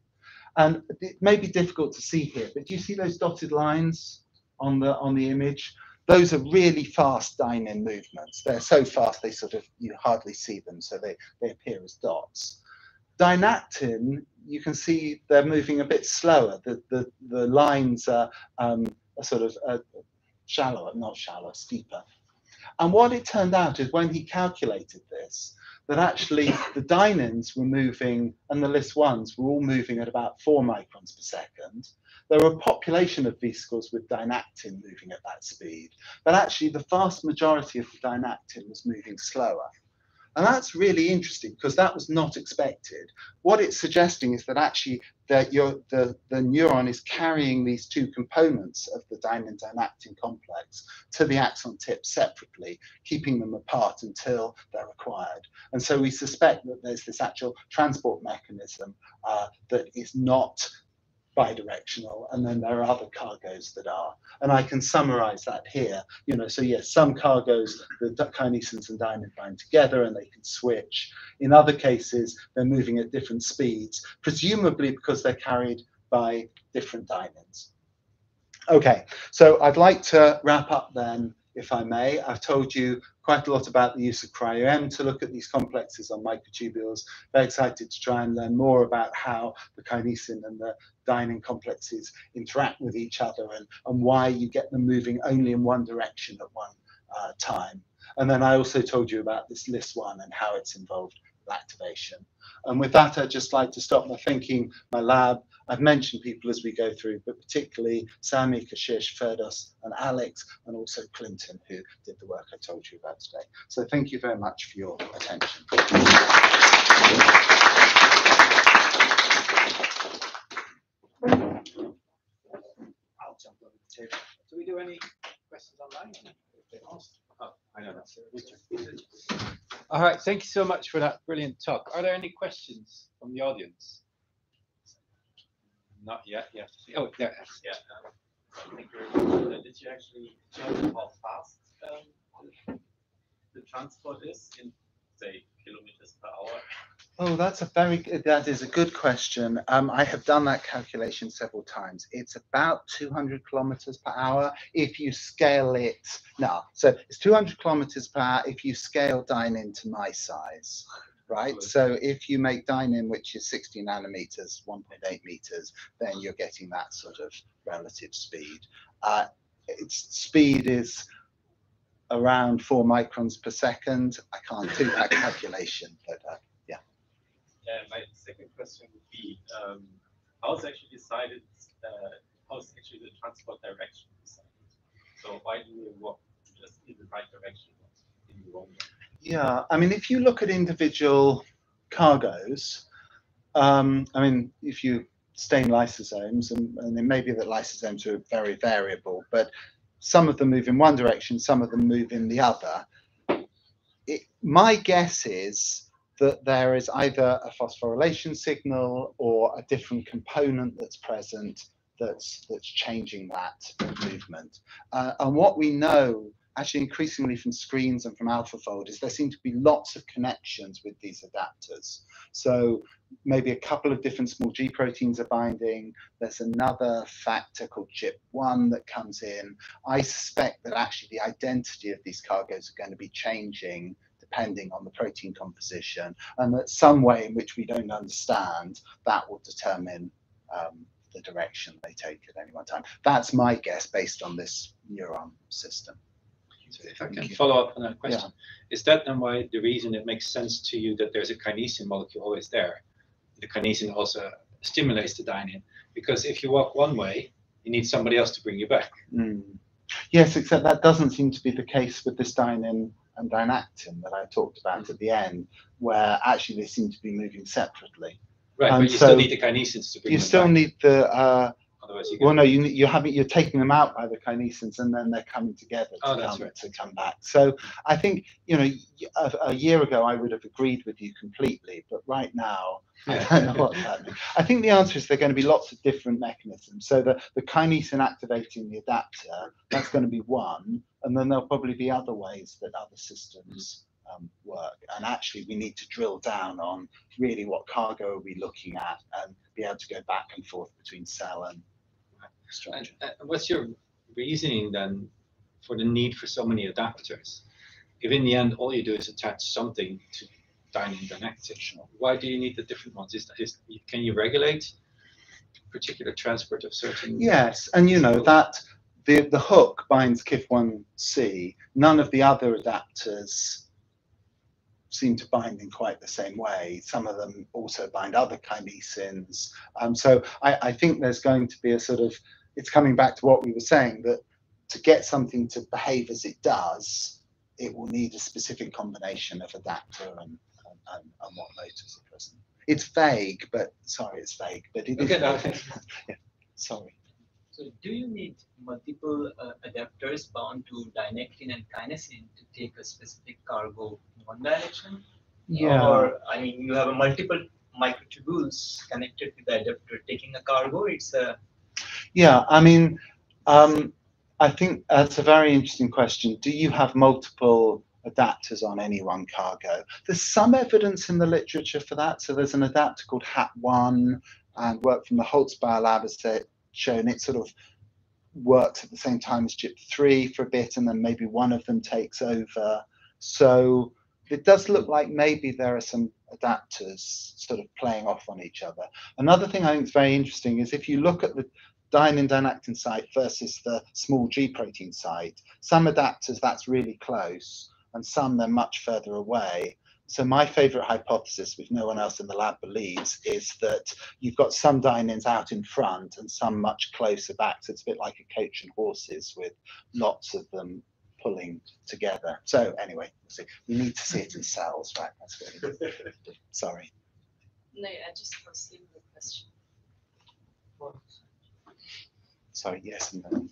And it may be difficult to see here, but do you see those dotted lines on the image? Those are really fast dynein movements. They're so fast they sort of, you hardly see them, so they appear as dots. Dynactin, you can see they're moving a bit slower. The lines are sort of shallower, not shallow, steeper. And what it turned out is when he calculated this, that actually the dyneins were moving and the LIS1s were all moving at about 4 microns per second. There were a population of vesicles with dynactin moving at that speed, but actually the vast majority of the dynactin was moving slower. And that's really interesting because that was not expected. What it's suggesting is that actually that the neuron is carrying these two components of the dynein-dynactin complex to the axon tip separately, keeping them apart until they're required. And so we suspect that there's this actual transport mechanism that is not bidirectional, and then there are other cargoes that are. And I can summarize that here. So yes, some cargoes, the kinesins and dynein bind together and they can switch. In other cases, they're moving at different speeds, presumably because they're carried by different dyneins. Okay, so I'd like to wrap up then, if I may. I've told you quite a lot about the use of cryo-EM to look at these complexes on microtubules. Very excited to try and learn more about how the kinesin and the dynein complexes interact with each other and why you get them moving only in one direction at one time. And then I also told you about this LIS1 and how it's involved with activation. And with that, I'd just like to stop by thanking my lab. I've mentioned people as we go through, but particularly Sami, Kashish, Ferdos, and Alex, and also Clinton, who did the work I told you about today. So thank you very much for your attention. I'll jump over the table. Do we do any questions online? Oh, I know that's it. All right, thank you so much for that brilliant talk. Are there any questions from the audience? Not yet, yes. Oh, there. Yeah. Thank you very much. Did you actually know how fast the transport is in, say, kilometers per hour? Oh, that is a good question. I have done that calculation several times. It's about 200 kilometers per hour if you scale it. No, so it's 200 kilometers per hour if you scale dynein to my size, right? So if you make dynein, which is 60 nanometers, 1.8 meters, then you're getting that sort of relative speed. Its speed is around 4 microns per second. I can't do that calculation, but yeah. My second question would be, how is actually decided, how is actually the transport direction decided? So why do you walk just in the right direction, not in the wrong one? Yeah, I mean, if you look at individual cargoes, I mean, if you stain lysosomes, and it may be that lysosomes are very variable, but some of them move in one direction, some of them move in the other. My guess is that there is either a phosphorylation signal or a different component that's present that's changing that movement. And what we know actually increasingly from screens and from AlphaFold is there seem to be lots of connections with these adapters. So maybe a couple of different small G proteins are binding. There's another factor called CHIP1 that comes in. I suspect that actually the identity of these cargoes are going to be changing depending on the protein composition, and that some way in which we don't understand that will determine the direction they take at any one time. That's my guess based on this neuron system. So if I can follow up on that question, is that then why the reason it makes sense to you that there's a kinesin molecule always there? The kinesin also stimulates the dynein, because if you walk one way, you need somebody else to bring you back. Yes, except that doesn't seem to be the case with this dynein and dynactin that I talked about at the end, where actually they seem to be moving separately. Right, but you still need the kinesins to bring them back. You still need the Otherwise you well, no, you're taking them out by the kinesins, and then they're coming together to come back. So I think, you know, a year ago I would have agreed with you completely, but right now I don't know what's happening. I think the answer is there are going to be lots of different mechanisms. So the kinesin activating the adapter, that's going to be one, and then there'll probably be other ways that other systems work. And actually we need to drill down on really what cargo are we looking at and be able to go back and forth between cell and structure. And what's your reasoning then for the need for so many adapters? If in the end all you do is attach something to dynein dynactin, why do you need the different ones? Can you regulate particular transport of certain? Yes, and you know that the hook binds KIF1C. None of the other adapters seem to bind in quite the same way. Some of them also bind other kinesins. So I think there's going to be a sort of, it's coming back to what we were saying, that to get something to behave as it does, it will need a specific combination of adapter and what motors are present. It's vague, but sorry, it's vague, but it is. Yeah, sorry. So do you need multiple adapters bound to dynactin and kinesin to take a specific cargo in one direction? Yeah. Or, I mean, you have a multiple microtubules connected to the adapter taking a cargo. It's a... Yeah, I mean, I think that's a very interesting question. Do you have multiple adapters on any one cargo? There's some evidence in the literature for that. So there's an adapter called HAT1, and work from the Holzbauer lab has shown it sort of works at the same time as CHIP3 for a bit, and then maybe one of them takes over. So it does look like maybe there are some adapters sort of playing off on each other. Another thing I think is very interesting is if you look at the dynein dynactin site versus the small G protein site, some adapters that's really close, and some they're much further away. So my favorite hypothesis, which no one else in the lab believes, is that you've got some dyneins out in front and some much closer back. So it's a bit like a coach and horses with lots of them pulling together. So anyway, we'll see. We need to see it in cells, right? That's really good. Sorry. No, I just have a simple question. Sorry, yes. And then.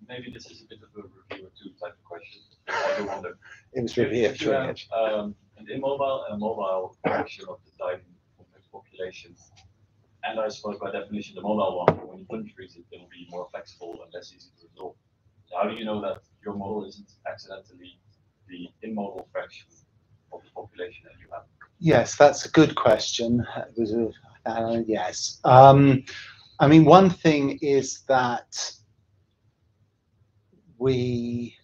Maybe this is a bit of a review or two type of question. I do wonder. It was really if you have an immobile and a mobile fraction of the dynein complex population, and I suppose by definition the mobile one, when you countries it will be more flexible and less easy to resolve. So how do you know that your model isn't accidentally the immobile fraction of the population that you have? Yes, that's a good question. It was yes. I mean, one thing is that we,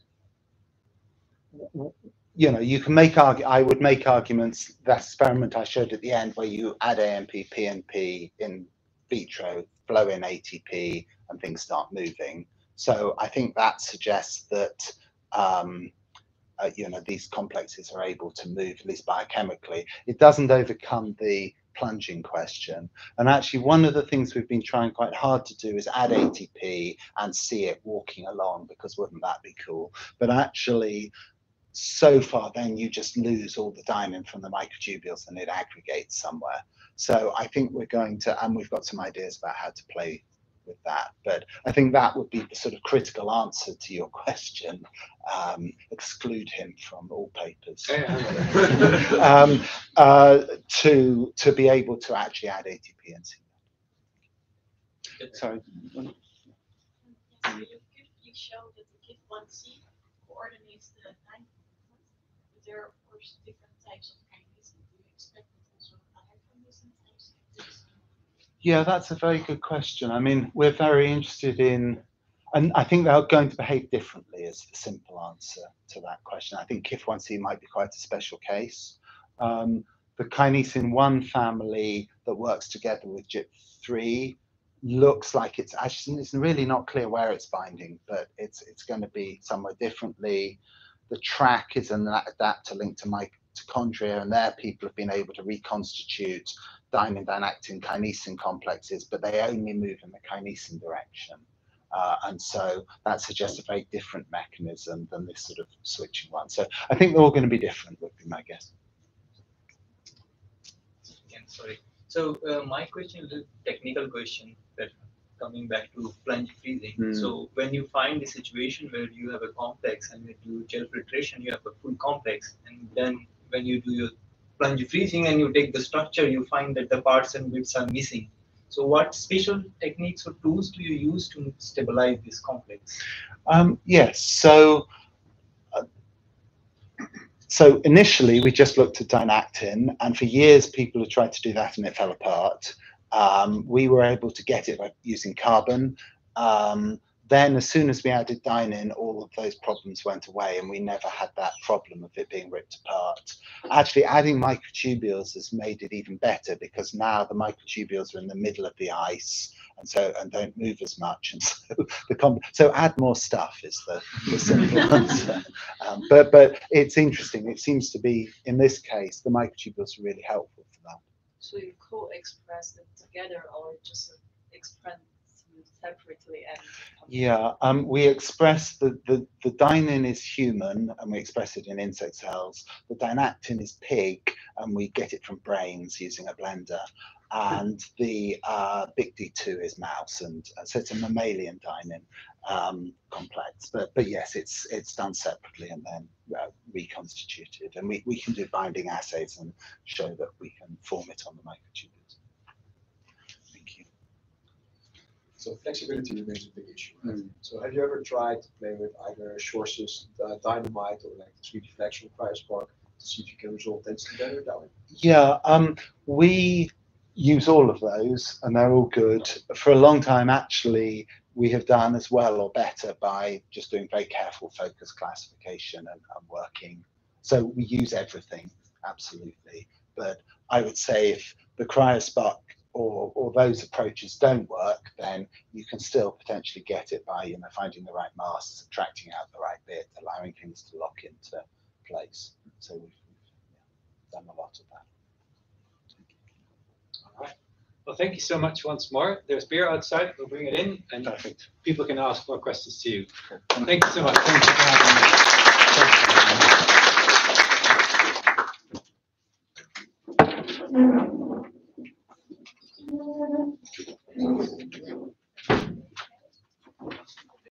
you know, you can make I would make arguments. That experiment I showed at the end, where you add AMP, PNP in vitro, flow in ATP, and things start moving. So I think that suggests that you know, these complexes are able to move, at least biochemically. It doesn't overcome the plunging question. And actually, one of the things we've been trying quite hard to do is add ATP and see it walking along, because wouldn't that be cool? But actually, so far, then you just lose all the dynein from the microtubules and it aggregates somewhere. So I think we're going to, and we've got some ideas about how to play with that. But I think that would be the sort of critical answer to your question. Exclude him from all papers. To be able to actually add ATP and see that. Sorry. You showed that the KIF1C coordinates the time. But there are, of course, different types of kinesin. Do you expect that also other kinesin types exist? Yeah, that's a very good question. I mean, we're very interested in, and I think they're going to behave differently is the simple answer to that question. I think KIF1C might be quite a special case. The kinesin 1 family that works together with GIP3 looks like it's actually, it's really not clear where it's binding, but it's going to be somewhere differently. The track is an adapter linked to mitochondria, and there people have been able to reconstitute dynein, dynactin, kinesin complexes, but they only move in the kinesin direction. And so that suggests a very different mechanism than this sort of switching one. So I think they're all going to be different, would be my guess. Again, sorry. So my question is a technical question, that coming back to plunge freezing. So when you find the situation where you have a complex and you do gel filtration, you have a full complex, and then when you do your plunge freezing and you take the structure, you find that the parts and bits are missing. So what special techniques or tools do you use to stabilize this complex? Yes, so initially we just looked at dynactin, and for years people have tried to do that and it fell apart. We were able to get it by using carbon. Then as soon as we added dynein, all of those problems went away, and we never had that problem of it being ripped apart. Actually, adding microtubules has made it even better, because now the microtubules are in the middle of the ice and don't move as much, and so add more stuff is the simple answer. But it's interesting. It seems to be, in this case, the microtubules are really helpful for that. So you co-express them together, or just express them separately? And yeah, we express the dynein is human, and we express it in insect cells. The dynactin is pig, and we get it from brains using a blender. And the BICD2 is mouse, and so it's a mammalian dynein complex. But yes, it's done separately and then reconstituted, and we can do binding assays and show that we can form it on the microtubules. Thank you. So flexibility remains a big issue. Right? So have you ever tried to play with either sources, dynamite, or like 3D flex or cryospark to see if you can resolve density better that way? Yeah, we use all of those, and they're all good. For a long time, actually, we have done as well or better by just doing very careful focus classification and working. So we use everything, absolutely. But I would say if the cryospark or those approaches don't work, then you can still potentially get it by finding the right mass, subtracting out the right bit, allowing things to lock into place. So we've done a lot of that. All right. Well, thank you so much once more. There's beer outside. We'll bring it in, and Perfect. people can ask more questions to you. Thank you so much. Thank you for having me.